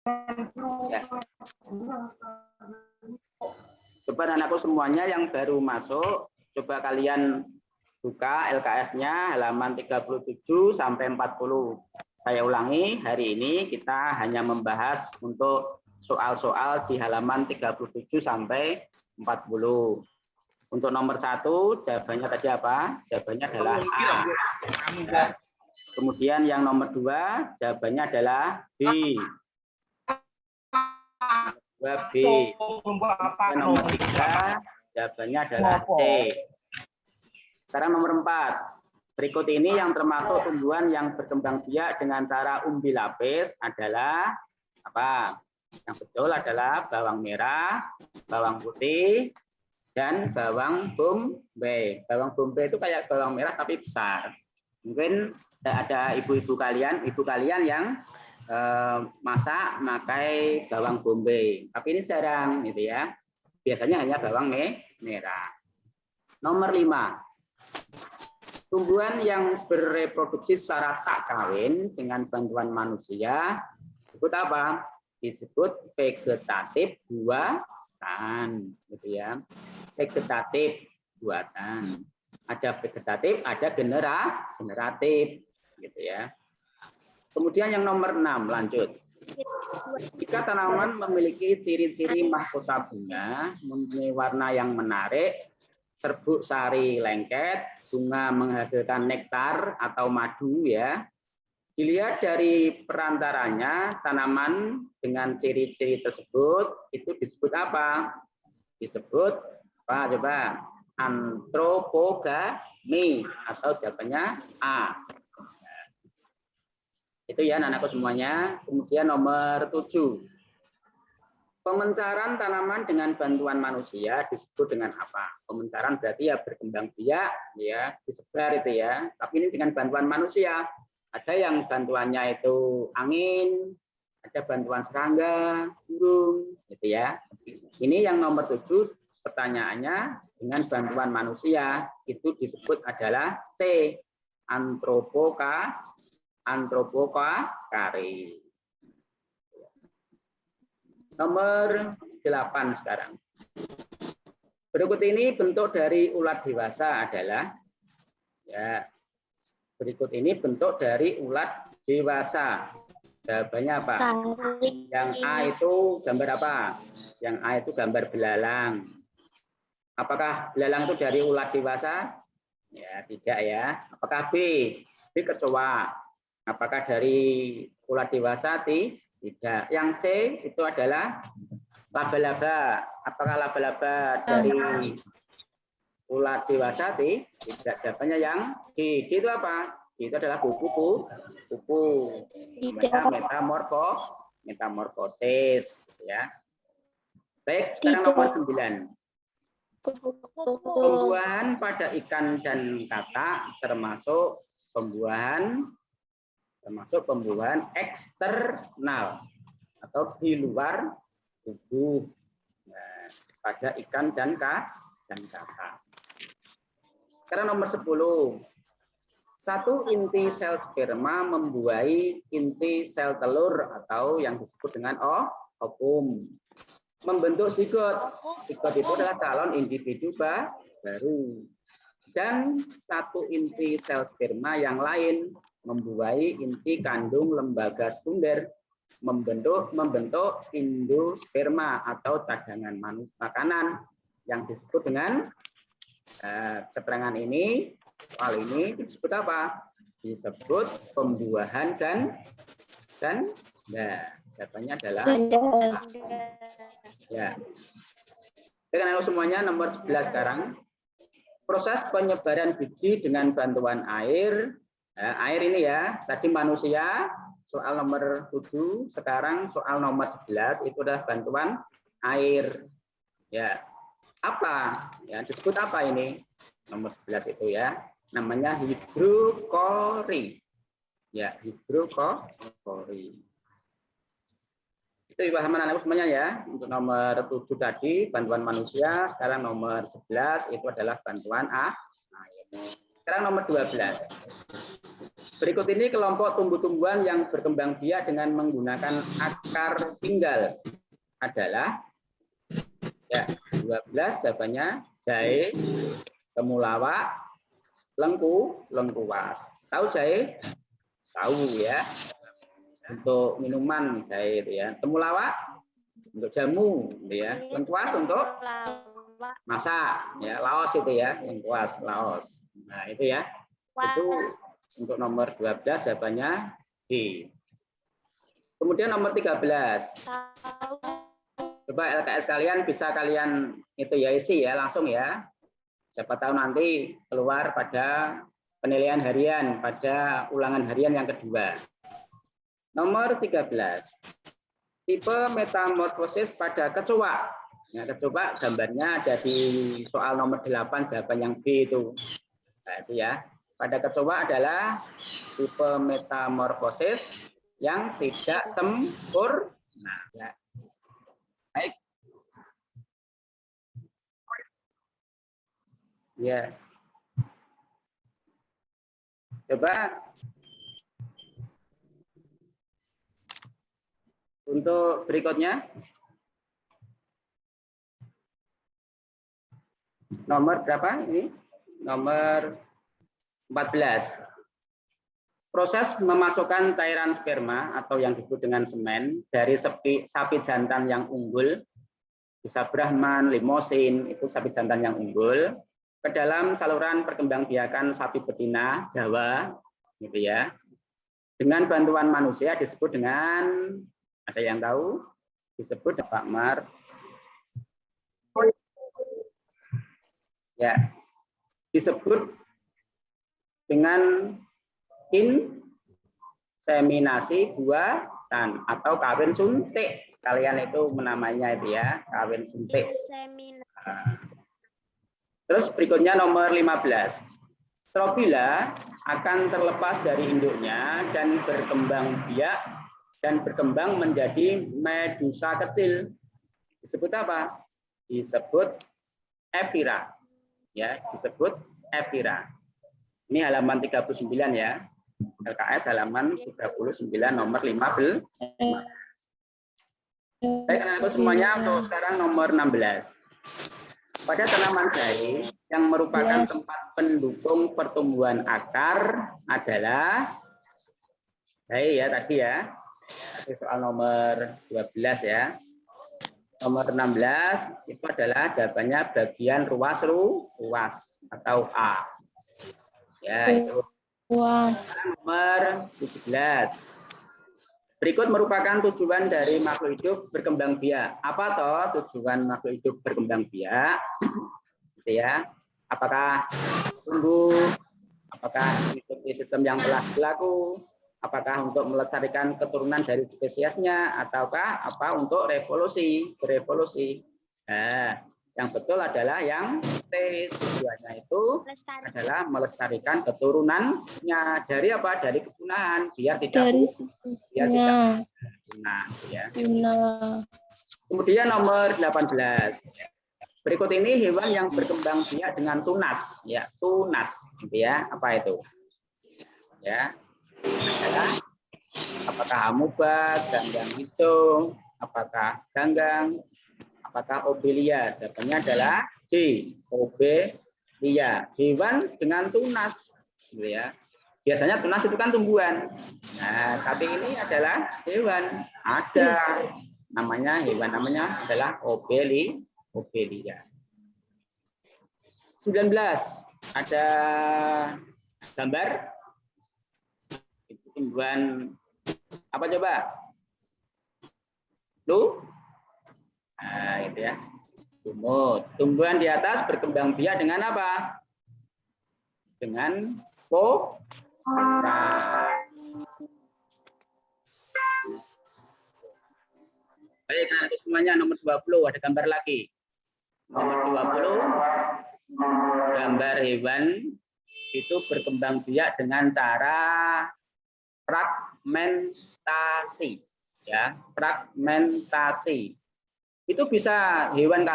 Ya. Coba anakku semuanya yang baru masuk, coba kalian buka LKS-nya halaman 37 sampai 40. Saya ulangi, hari ini kita hanya membahas untuk soal-soal di halaman 37 sampai 40. Untuk nomor 1, jawabannya tadi apa? Jawabannya adalah A. Ya. Kemudian yang nomor 2, jawabannya adalah B. 2B. Kemudian nomor 3, jawabannya adalah C. Sekarang nomor 4. Berikut ini yang termasuk tumbuhan yang berkembang biak dengan cara umbi lapis adalah apa? Yang betul adalah bawang merah, bawang putih, dan bawang bombay. Bawang bombay itu kayak bawang merah tapi besar. Mungkin ada ibu-ibu kalian yang masak pakai bawang bombay. Tapi ini jarang gitu ya. Biasanya hanya bawang merah. Nomor 5. Tumbuhan yang bereproduksi secara tak kawin dengan bantuan manusia disebut apa? Disebut vegetatif buatan, gitu ya. Vegetatif buatan. Ada vegetatif, ada generatif, gitu ya. Kemudian yang nomor 6, lanjut. Jika tanaman memiliki ciri-ciri mahkota bunga, mempunyai warna yang menarik, serbuk sari lengket, bunga menghasilkan nektar atau madu ya. Dilihat dari perantaranya, tanaman dengan ciri-ciri tersebut itu disebut apa? Disebut apa coba? Antropogami atau jawabannya A. Itu ya anak-anakku semuanya. Kemudian nomor 7. Pemencaran tanaman dengan bantuan manusia disebut dengan apa? Pemencaran berarti ya berkembang biak, ya disebar itu ya. Tapi ini dengan bantuan manusia. Ada yang bantuannya itu angin, ada bantuan serangga, burung, gitu ya. Ini yang nomor 7 pertanyaannya dengan bantuan manusia itu disebut adalah C. Antropokari. Nomor 8 sekarang. Berikut ini bentuk dari ulat dewasa adalah ya. Berikut ini bentuk dari ulat dewasa. Jawabannya apa? Yang A itu gambar apa? Yang A itu gambar belalang. Apakah belalang itu dari ulat dewasa? Ya, tidak ya. Apakah B? B kecoa. Apakah dari ulat dewasa? Tidak. Yang C itu adalah laba-laba. Apakah laba-laba dari ulat dewasa? Tidak. Jawabannya yang D. D itu apa? D itu adalah kupu-kupu. Metamorfosis. Ya. Baik, sekarang nomor 9. Pembuahan pada ikan dan katak termasuk pembuahan eksternal atau di luar tubuh pada ikan dan katak. Sekarang nomor 10. Satu inti sel sperma membuahi inti sel telur atau yang disebut dengan ovum. Membentuk zigot. Zigot itu adalah calon individu baru. Dan satu inti sel sperma yang lain membuahi inti kandung lembaga sekunder membentuk endosperma atau cadangan makanan yang disebut dengan keterangan ini, soal ini disebut apa? Disebut pembuahan dan jawabannya adalah ya. Dengan semuanya nomor 11 sekarang. Proses penyebaran biji dengan bantuan air. Air ini ya, tadi manusia soal nomor 7, sekarang soal nomor 11 itu adalah bantuan air. Ya. Apa? Ya, disebut apa ini? Nomor 11 itu ya. Namanya hidrokori. Ya, hidrokori. Itu pahaman anak semuanya ya. Untuk nomor 7 tadi bantuan manusia, sekarang nomor 11 itu adalah bantuan air. Sekarang nomor 12. Berikut ini kelompok tumbuh-tumbuhan yang berkembang biak dengan menggunakan akar tinggal adalah ya 12 jawabannya jahe, temulawak, lengkuas. Tahu jahe? Tahu ya. Untuk minuman jahe itu ya. Temulawak untuk jamu gitu ya. Lengkuas untuk masak ya. Laos itu ya, lengkuas, laos. Nah, itu ya. Itu untuk nomor 12 jawabannya D. Kemudian nomor 13. Coba LKS kalian bisa kalian itu ya isi ya langsung ya. Siapa tahu nanti keluar pada penilaian harian pada ulangan harian yang kedua. Nomor 13. Tipe metamorfosis pada kecoa. Ya, kecoa gambarnya ada di soal nomor 8 jawaban yang B itu. Nah, itu ya. Pada kecoa adalah tipe metamorfosis yang tidak sempurna. Ya. Baik. Ya. Coba untuk berikutnya. Nomor berapa ini? Nomor 14. Proses memasukkan cairan sperma atau yang disebut dengan semen dari sapi jantan yang unggul, bisa Brahman, Limosin, itu sapi jantan yang unggul, ke dalam saluran perkembangbiakan sapi betina Jawa, gitu ya. Dengan bantuan manusia disebut dengan, ada yang tahu? Disebut Pak Mar. Ya, disebut dengan inseminasi buatan atau kawin suntik. Kalian itu menamainya itu ya, kawin suntik. Terus berikutnya nomor 15. Strobila akan terlepas dari induknya dan berkembang biak dan berkembang menjadi medusa kecil. Disebut apa? Disebut Evira. Ya, disebut Evira. Ini halaman 39 ya. LKS halaman 39 nomor 15. Baik, anak-anakku semuanya untuk sekarang nomor 16. Pada tanaman jahe yang merupakan tempat pendukung pertumbuhan akar adalah jahe ya tadi ya. Tadi soal nomor 12 ya. Nomor 16 itu adalah jawabannya bagian ruas atau A. Ya, itu. Nomor 17. Berikut merupakan tujuan dari makhluk hidup berkembang biak. Apa toh tujuan makhluk hidup berkembang biak? Gitu ya. Apakah tumbuh? Apakah mengikuti sistem yang telah berlaku? Apakah untuk melestarikan keturunan dari spesiesnya? Ataukah apa untuk berevolusi? Nah, yang betul adalah yang T, tujuannya itu adalah melestarikan keturunannya dari apa? Dari kepunahan biar tidak punah ya. Kemudian nomor 18. Berikut ini hewan yang berkembang biak dengan tunas ya, gitu ya. Apa itu? Ya. Adalah apakah amuba, ganggang hijau, apakah ganggang, apakah obelia? Jawabannya adalah C, obelia. Hewan dengan tunas, gitu ya. Biasanya tunas itu kan tumbuhan. Nah, tapi ini adalah hewan. Ada namanya hewan adalah obelia. 19. Ada gambar itu tumbuhan apa coba? Nah, itu ya. Lumut. Tumbuhan di atas berkembang biak dengan apa? Dengan spora. Baik, nanti semuanya nomor 20 ada gambar lagi. Nomor 20 gambar hewan itu berkembang biak dengan cara fragmentasi. Ya, fragmentasi. Itu bisa hewan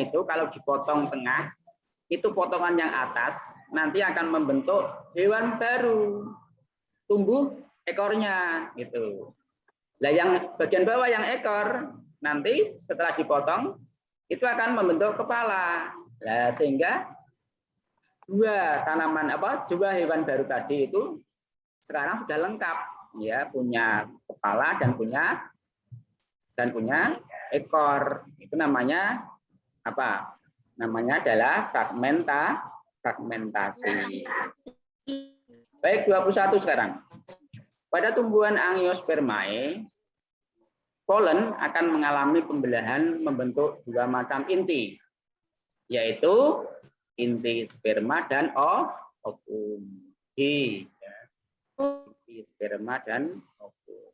itu kalau dipotong tengah, itu potongan yang atas nanti akan membentuk hewan baru. tumbuh ekornya gitu. Nah, yang bagian bawah yang ekor nanti setelah dipotong itu akan membentuk kepala. Nah, sehingga dua hewan baru tadi itu sekarang sudah lengkap ya, punya kepala dan punya ekor. Itu namanya apa? Namanya adalah fragmentasi. Baik, 21 sekarang. Pada tumbuhan Angiospermae, polen akan mengalami pembelahan membentuk dua macam inti, yaitu inti sperma dan ovum. Inti sperma dan ovum.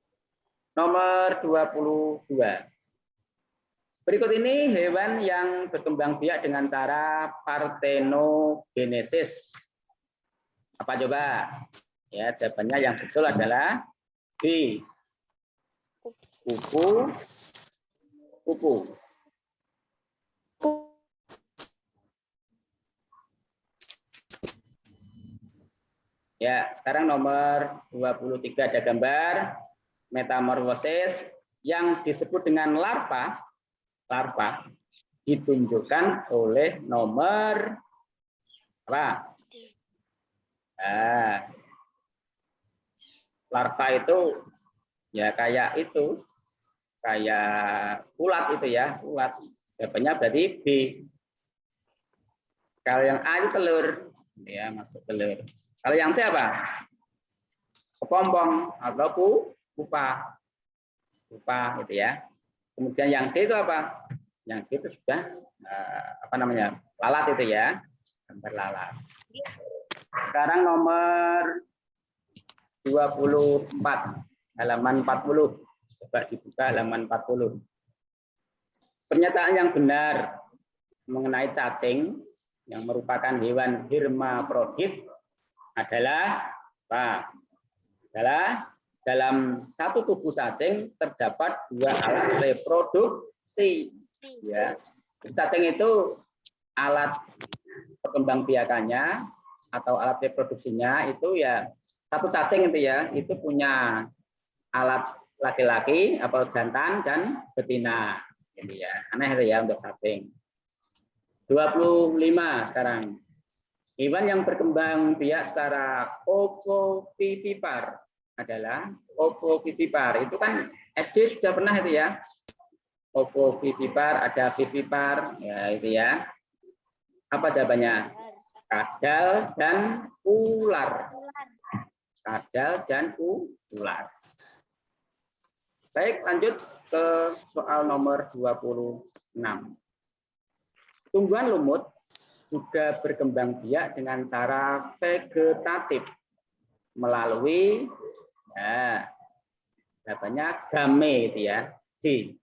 Nomor 22. Berikut ini hewan yang berkembang biak dengan cara partenogenesis. Apa coba? Ya, jawabannya yang betul adalah B. Kupu. Ya, sekarang nomor 23 ada gambar metamorfosis yang disebut dengan larva ditunjukkan oleh nomor apa? Nah, larva itu ya kayak ulat itu ya, ulat. Jawabannya berarti B. Kalau yang A itu telur, ya masuk telur. Kalau yang C apa? Kepompong atau pupa itu ya. Kemudian yang D itu apa? Yang D itu sudah lalat itu ya, gambar lalat. Sekarang nomor 24, halaman 40. Coba dibuka halaman 40. Pernyataan yang benar mengenai cacing yang merupakan hewan hermafrodit adalah apa? Adalah dalam satu tubuh cacing terdapat dua alat reproduksi. Ya, cacing itu alat perkembangbiakannya atau alat reproduksinya itu ya satu cacing itu ya, itu punya alat laki-laki atau jantan dan betina. Ini ya, aneh itu ya untuk cacing. 25 sekarang. Hewan yang berkembang biak secara ovovivipar adalah ovovivipar. Itu kan SD sudah pernah itu ya. Ovovivipar, ada vivipar, ya itu ya. Apa jawabannya? Kadal dan ular. Kadal dan ular. Baik, lanjut ke soal nomor 26. Tumbuhan lumut juga berkembang biak dengan cara vegetatif melalui jawabannya game itu ya, D.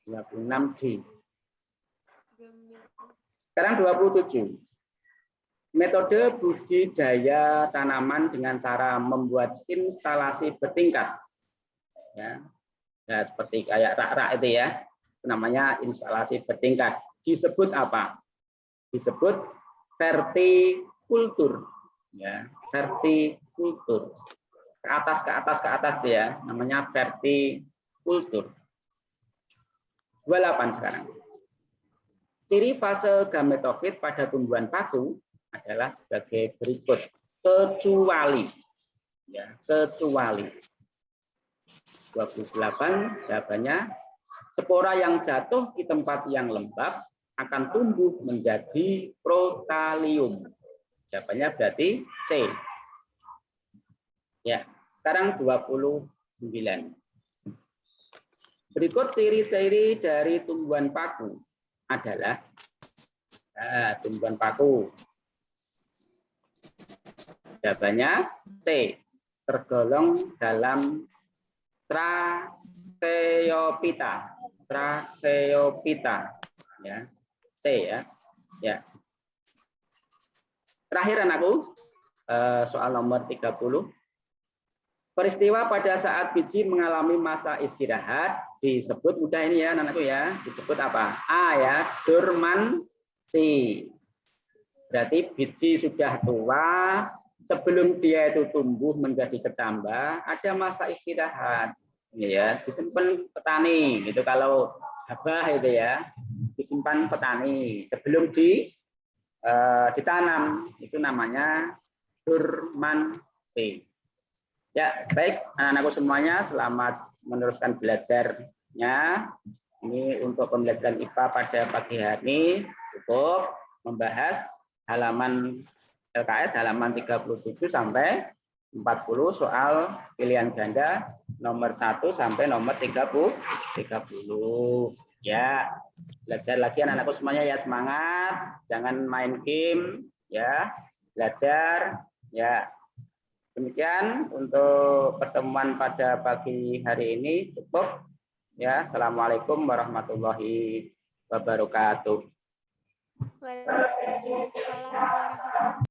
26D. Sekarang 27. Metode budidaya tanaman dengan cara membuat instalasi bertingkat. Ya, seperti kayak rak-rak itu ya, namanya instalasi bertingkat. Disebut apa? Disebut vertikultur. Ya, vertikultur. Ke atas ya, namanya vertikultur. 28 sekarang. Ciri fase gametofit pada tumbuhan paku adalah sebagai berikut. Kecuali. Ya, kecuali. 28 jawabannya, spora yang jatuh di tempat yang lembab akan tumbuh menjadi protalium. Jawabannya berarti C. Ya, sekarang 29. Berikut ciri-ciri dari tumbuhan paku adalah tumbuhan paku. Jawabannya C. Tergolong dalam Tracheophyta. Tracheophyta. Ya. C ya. Ya. Terakhir anakku, soal nomor 30. Peristiwa pada saat biji mengalami masa istirahat disebut, mudah ini ya anakku ya, disebut apa? A ya, dormansi. Berarti biji sudah tua, sebelum dia itu tumbuh menjadi kecambah, ada masa istirahat. Ya, disimpan petani gitu kalau gabah itu ya, disimpan petani sebelum ditanam, itu namanya dormansi. Ya, baik anak-anakku semuanya, selamat meneruskan belajarnya. Ini untuk pembelajaran IPA pada pagi hari ini cukup membahas halaman LKS halaman 37 sampai 40 soal pilihan ganda nomor 1 sampai nomor 30. Ya, belajar lagi anak-anakku semuanya ya, semangat, jangan main game ya, belajar ya. Demikian untuk pertemuan pada pagi hari ini cukup ya. Assalamualaikum warahmatullahi wabarakatuh. Waalaikumsalam warahmatullahi wabarakatuh.